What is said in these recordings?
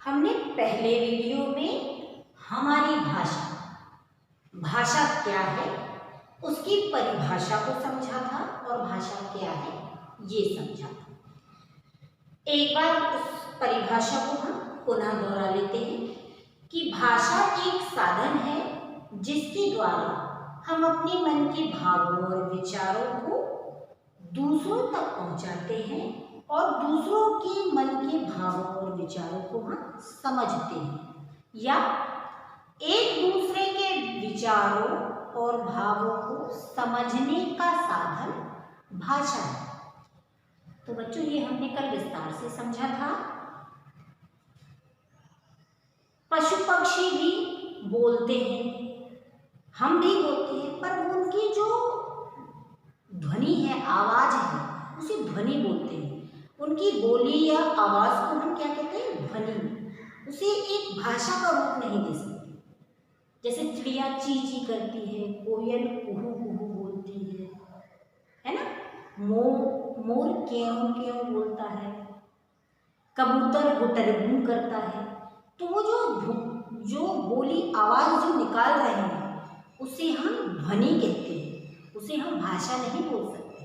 हमने पहले वीडियो में हमारी भाषा क्या है उसकी परिभाषा को समझा था और भाषा क्या है ये समझा था। एक बार उस परिभाषा को हम पुनः दोहरा लेते हैं कि भाषा एक साधन है जिसके द्वारा हम अपने मन के भावों और विचारों को दूसरों तक पहुंचाते हैं और दूसरों के मन के भावों और विचारों को हम समझते हैं या एक दूसरे के विचारों और भावों को समझने का साधन भाषा है। तो बच्चों ये हमने कल विस्तार से समझा था। पशु पक्षी भी बोलते हैं, हम भी बोलते हैं, पर उनकी जो ध्वनि है, आवाज है, उसे ध्वनि बोलते हैं। उनकी बोली या आवाज को हम क्या कहते हैं? ध्वनि। उसे एक भाषा का रूप नहीं दे सकते। जैसे चिड़िया ची ची करती है, कोयल कुहू कुहू बोलती है ना, मोर क्यों क्यों बोलता है, कबूतर गुटरगू करता है। तो वो जो बोली आवाज जो निकाल रहे हैं उसे हम ध्वनि कहते हैं, उसे हम भाषा नहीं बोल सकते।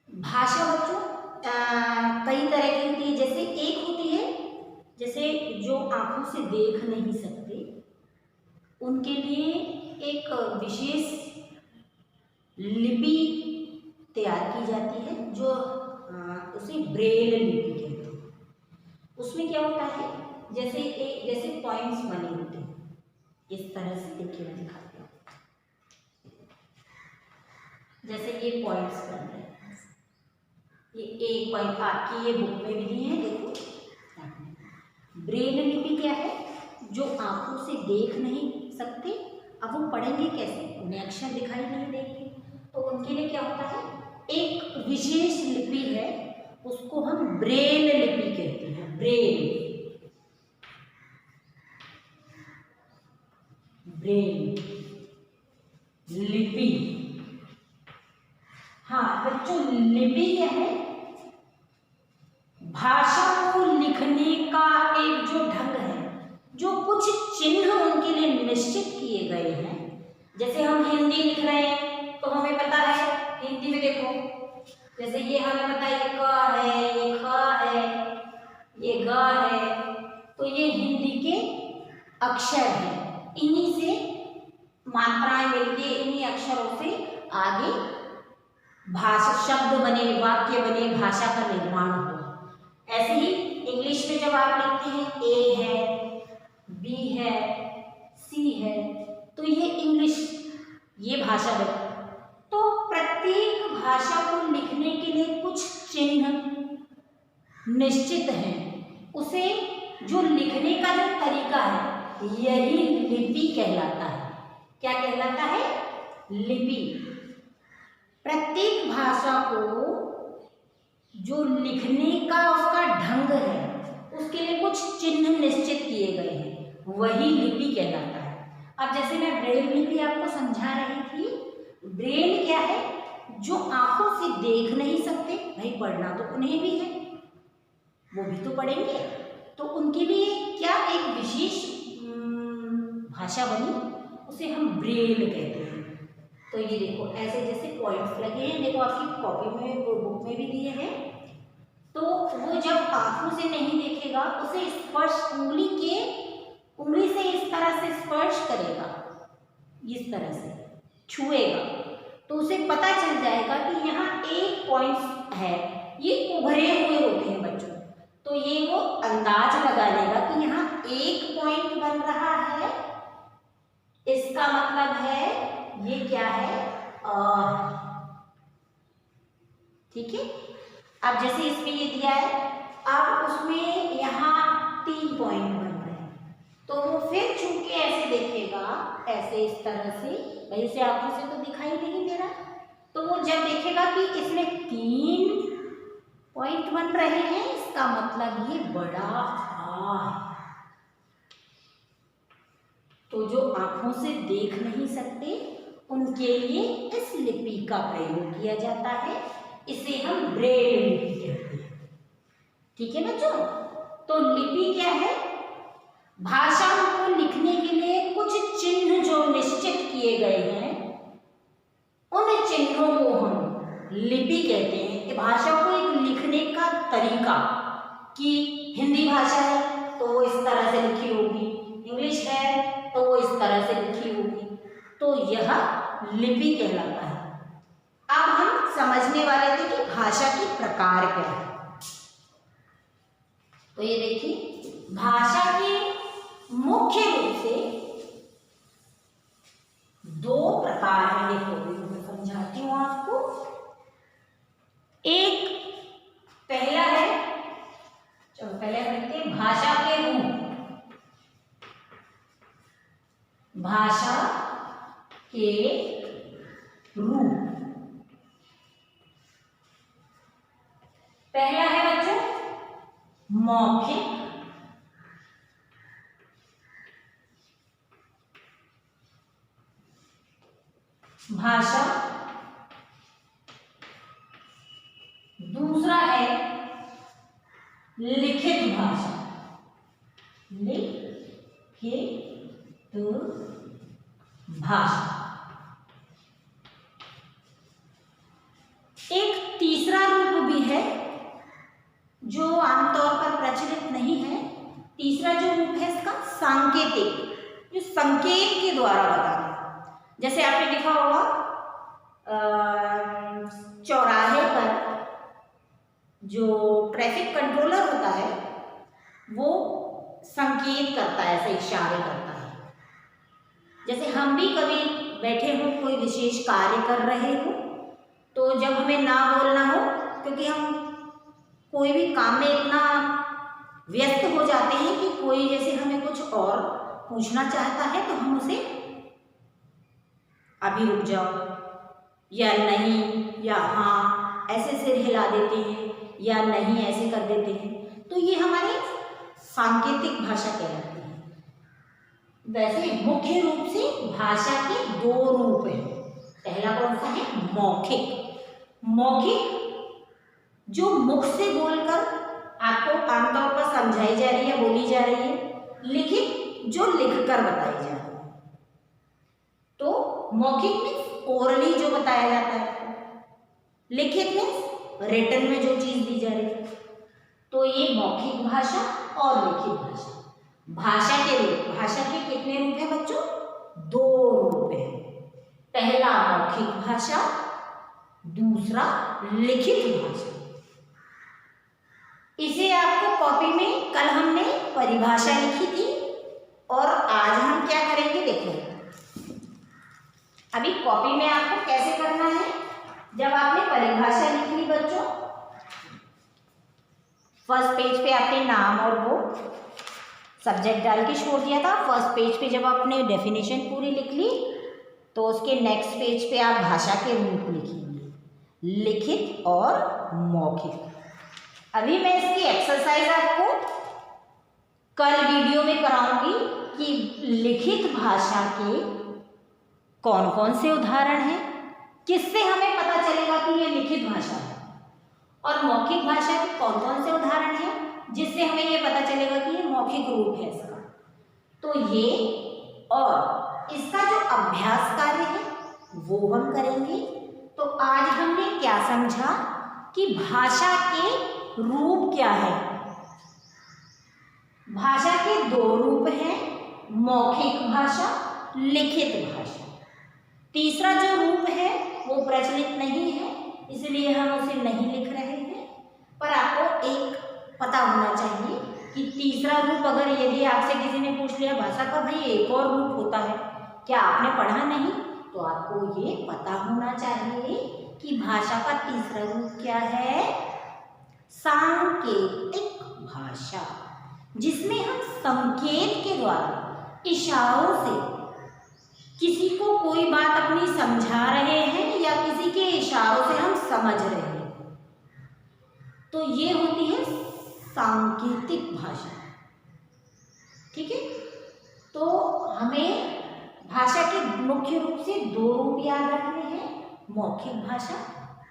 भाषा बच्चों कई तरह की होती है। जैसे एक होती है जैसे जो आंखों से देख नहीं सकते उनके लिए एक विशेष लिपि तैयार की जाती है जो उसे ब्रेल लिपि कहते हैं। उसमें क्या होता है, जैसे पॉइंट्स बने होते हैं, इस तरह से देखिए मैं दिखाती हूँ। जैसे ये पॉइंट्स बन रहे हैं, ये एक पॉइंट आपकी ये बुक में भी दी है, देखो। ब्रेल लिपि क्या है? जो आंखों से देख नहीं सकते, अब वो पढ़ेंगे कैसे? उन्हें अक्षर दिखाई नहीं देंगे, तो उनके लिए क्या होता है, एक विशेष लिपि है, उसको हम ब्रेल लिपि कहते हैं। ब्रेल लिपि। हाँ बच्चों, लिपि क्या है? भाषा को लिखने का एक जो ढंग है, जो कुछ चिन्ह उनके लिए निश्चित किए गए हैं। जैसे हम हिंदी लिख रहे हैं तो हमें पता है, हिंदी में देखो, जैसे ये हमें पता है, ये क है, ये ख है, ये ग है, तो ये हिंदी के अक्षर हैं। इन्हीं से मात्राएं मिलती, इन्हीं अक्षरों से आगे भाषा शब्द बने, वाक्य बने, भाषा का निर्माण हो। ऐसे ही इंग्लिश में जब आप लिखते हैं ए है, बी है, सी है, तो ये इंग्लिश, ये भाषा बनी। तो प्रत्येक भाषा को लिखने के लिए कुछ चिन्ह निश्चित हैं। उसे जो लिखने का जो तरीका है यही लिपि कहलाता है। क्या कहलाता है? लिपि। प्रत्येक भाषा को जो लिखने का उसका ढंग है, उसके लिए कुछ चिन्ह निश्चित किए गए हैं, वही लिपि कहलाता है। अब जैसे मैं ब्रेल लिपि आपको समझा रही थी, ब्रेल क्या है? जो आंखों से देख नहीं सकते, भाई पढ़ना तो उन्हें भी है, वो भी तो पढ़ेंगे, तो उनके लिए क्या एक विशेष भाषा बनी, उसे हम ब्रेल कहते हैं। तो ये देखो ऐसे जैसे पॉइंट्स लगे हैं, देखो आपकी कॉपी में, वो बुक में भी दिए हैं। तो वो जब आंखों से नहीं देखेगा, उसे स्पर्श उंगली से इस तरह से स्पर्श करेगा, इस तरह से छुएगा, तो उसे पता चल जाएगा कि यहाँ एक पॉइंट है। ये उभरे हुए होते हैं बच्चों, तो ये वो अंदाज लगा लेगा कि यहाँ एक पॉइंट बन रहा है, इसका मतलब है ये क्या है, ठीक है। अब जैसे इसमें ये दिया है, अब उसमें यहाँ 3 पॉइंट बन रहे हैं, तो वो फिर चूंकि ऐसे देखेगा, ऐसे इस तरह से, भाई उसे आंखों से तो दिखाई नहीं दे रहा, तो वो जब देखेगा कि इसमें 3 पॉइंट बन रहे हैं, इसका मतलब ये बड़ा आ है। तो जो आंखों से देख नहीं सकते उनके लिए इस लिपि का प्रयोग किया जाता है, इसे हम ब्रेल लिपि कहते हैं। ठीक है बच्चों, तो तो लिपि क्या है? भाषा को लिखने के लिए कुछ चिन्ह जो निश्चित किए गए हैं, उन चिन्हों को हम लिपि कहते हैं। कि भाषा को एक लिखने का तरीका, कि हिंदी भाषा है तो वो इस तरह से लिखी होगी, इंग्लिश है तो वो इस तरह से लिखी होगी, तो यह लिपि कहलाता है। अब हम समझने वाले थे कि भाषा के प्रकार क्या है। तो ये देखिए, भाषा के मुख्य रूप से दो प्रकार हैं। देखो मैं समझाती हूँ आपको। एक पहला है, चलो पहले देखते हैं भाषा के रूप। भाषा के रूप पहला है बच्चों मौखिक, भाषा। दूसरा है लिखित भाषा, लिखित भाषा। एक तीसरा रूप भी है जो आमतौर पर प्रचलित नहीं है। तीसरा जो रूप है इसका सांकेतिक, जो संकेत के द्वारा बताना। जैसे आपने लिखा होगा चौराहे पर जो ट्रैफिक कंट्रोलर होता है वो संकेत करता है, ऐसे इशारे करता है। जैसे हम भी कभी बैठे हो, कोई विशेष कार्य कर रहे हो, तो जब हमें ना बोलना हो, क्योंकि हम कोई भी काम में इतना व्यस्त हो जाते हैं कि कोई जैसे हमें कुछ और पूछना चाहता है तो हम उसे अभी रुक जाओ, या नहीं, या हाँ ऐसे सिर हिला देते हैं, या नहीं ऐसे कर देते हैं। तो ये हमारी सांकेतिक भाषा कहलाती है। वैसे मुख्य रूप से भाषा के दो रूप हैं। पहला कौन सा है? मौखिक। मौखिक जो मुख से बोलकर आपको आमतौर पर समझाई जा रही है, बोली जा रही है। लिखित जो लिखकर बताई जा रही है। तो मौखिक मीन्स ओरली जो बताया जाता है, लिखित मीन्स रिटन में जो चीज दी जा रही है। तो ये मौखिक भाषा और लिखित भाषा। भाषा के रूप, भाषा के कितने रूप हैं बच्चों? दो रूप हैं। पहला मौखिक भाषा, दूसरा लिखित भाषा। इसे आपको कॉपी में कल हमने परिभाषा लिखी थी, और आज हम क्या करेंगे देखो। अभी कॉपी में आपको कैसे करना है, जब आपने परिभाषा लिख ली बच्चों, फर्स्ट पेज पे आपने नाम और वो सब्जेक्ट डाल के छोड़ दिया था। फर्स्ट पेज पे जब आपने डेफिनेशन पूरी लिख ली, तो उसके नेक्स्ट पेज पे आप भाषा के रूप लिखेंगे, लिखित और मौखिक। अभी मैं इसकी एक्सरसाइज आपको कल वीडियो में कराऊंगी कि लिखित भाषा के कौन कौन से उदाहरण हैं, किससे हमें पता चलेगा कि ये लिखित भाषा है, और मौखिक भाषा के कौन कौन से उदाहरण हैं जिससे हमें ये पता चलेगा कि ये मौखिक रूप है इसका। तो ये और इसका जो अभ्यास कार्य है वो हम करेंगे। तो आज हमने क्या समझा कि भाषा के रूप क्या है। भाषा के दो रूप हैं, मौखिक भाषा, लिखित भाषा। तीसरा जो रूप है वो प्रचलित नहीं है, इसलिए हम उसे नहीं लिख रहे हैं। पर आपको एक पता होना चाहिए कि तीसरा रूप, अगर यदि आपसे किसी ने पूछ लिया भाषा का भाई एक और रूप होता है, क्या आपने पढ़ा नहीं, तो आपको ये पता होना चाहिए कि भाषा का तीसरा रूप क्या है। सांकेतिक भाषा, जिसमें हम संकेत के द्वारा, इशारों से किसी को कोई बात अपनी समझा रहे हैं या किसी के इशारों से हम समझ रहे हैं, तो ये होती है सांकेतिक भाषा। ठीक है, तो हमें भाषा के मुख्य रूप से दो रूप याद रखने हैं, मौखिक भाषा,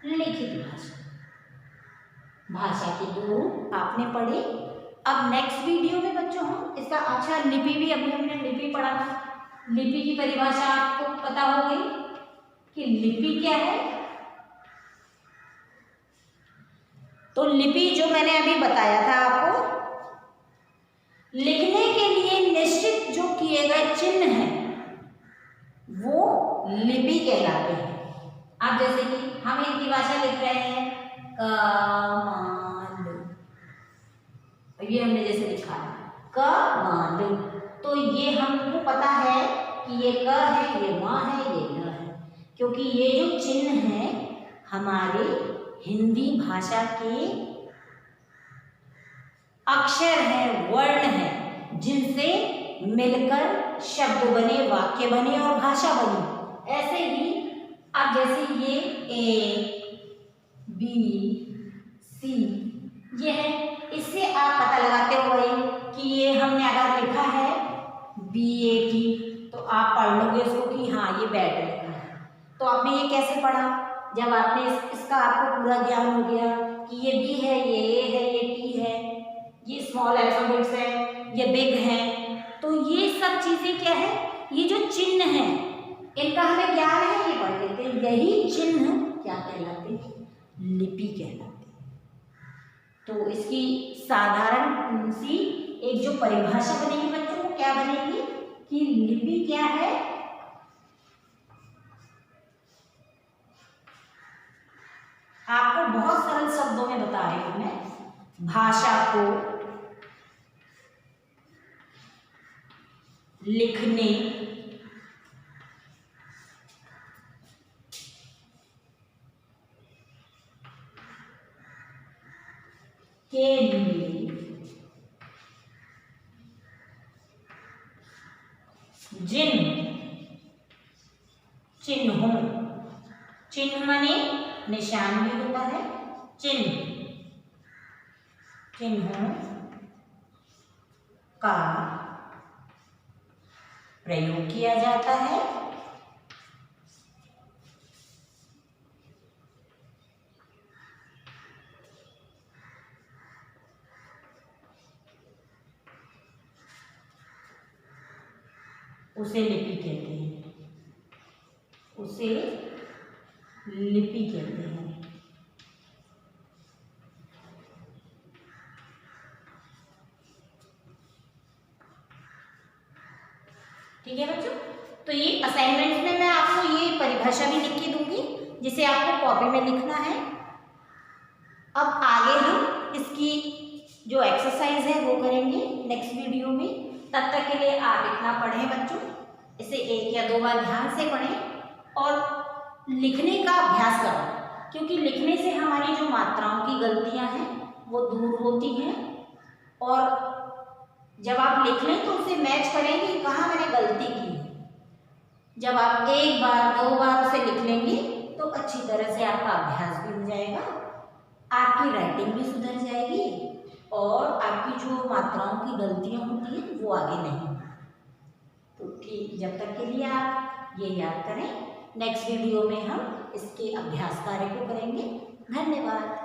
लिखित भाषा। भाषा के दो रूप आपने पढ़े, अब नेक्स्ट वीडियो में बच्चों हम इसका, अच्छा लिपि भी अभी हमने लिपि पढ़ा था, लिपि की परिभाषा आपको पता हो गई कि लिपि क्या है। तो लिपि जो मैंने अभी बताया था आपको, लिखने के लिए निश्चित जो किए गए चिन्ह हैं वो लिपि कहलाते हैं। अब जैसे कि हम इनकी भाषा लिख रहे हैं कमाल, ये हमने जैसे लिखा है कमाल, तो ये हमको पता है कि ये क है, ये माँ है, ये ल है, क्योंकि ये जो चिन्ह है हमारे हिंदी भाषा के अक्षर हैं, वर्ण हैं, जिनसे मिलकर शब्द बने, वाक्य बने और भाषा बनी। ऐसे ही अब जैसे ये ए बी सी ये है, इससे आप पता लगाते हो भाई कि ये हमने अगर लिखा है BAT तो आप पढ़ लोगे इसको कि हाँ ये बैट लिखा है। तो आपने ये कैसे पढ़ा, जब आपने इसका आपको पूरा ज्ञान हो गया कि ये B है, ये A है, ये T है, ये स्मॉल अल्फाबेट्स है, ये बिग है, तो ये सब चीजें क्या है, ये जो चिन्ह है इनका हमें ज्ञान है, ये पढ़ लेते हैं। यही चिन्ह क्या कहलाते हैं, लिपि कहलाते हैं। तो इसकी साधारण सी एक जो परिभाषा बनेगी बच्चों को क्या बनेगी कि लिपि क्या है, आपको बहुत सरल शब्दों में बता रही हूं मैं, भाषा को लिखने के लिए जिन चिन्हों, चिन्ह माने निशान भी होता है, चिन्हों का प्रयोग किया जाता है उसे लिपि कहते हैं, उसे लिपि कहते हैं। ठीक है बच्चों, तो ये असाइनमेंट में मैं आपको ये परिभाषा भी लिख के दूंगी जिसे आपको कॉपी में लिखना है। अब आगे हम इसकी जो एक्सरसाइज है वो करेंगे नेक्स्ट वीडियो में। तब तक के लिए आप इतना पढ़ें बच्चों, इसे 1 या 2 बार ध्यान से पढ़ें और लिखने का अभ्यास करें, क्योंकि लिखने से हमारी जो मात्राओं की गलतियां हैं वो दूर होती हैं, और जब आप लिख लें तो उसे मैच करें कि कहाँ मैंने गलती की है। जब आप 1 बार 2 बार उसे लिख लेंगे तो अच्छी तरह से आपका अभ्यास भी हो जाएगा, आपकी राइटिंग भी सुधर जाएगी और आपकी जो मात्राओं की गलतियां होती हैं वो आगे नहीं। तो ठीक, जब तक के लिए आप ये याद करें, नेक्स्ट वीडियो में हम इसके अभ्यास कार्य को करेंगे। धन्यवाद।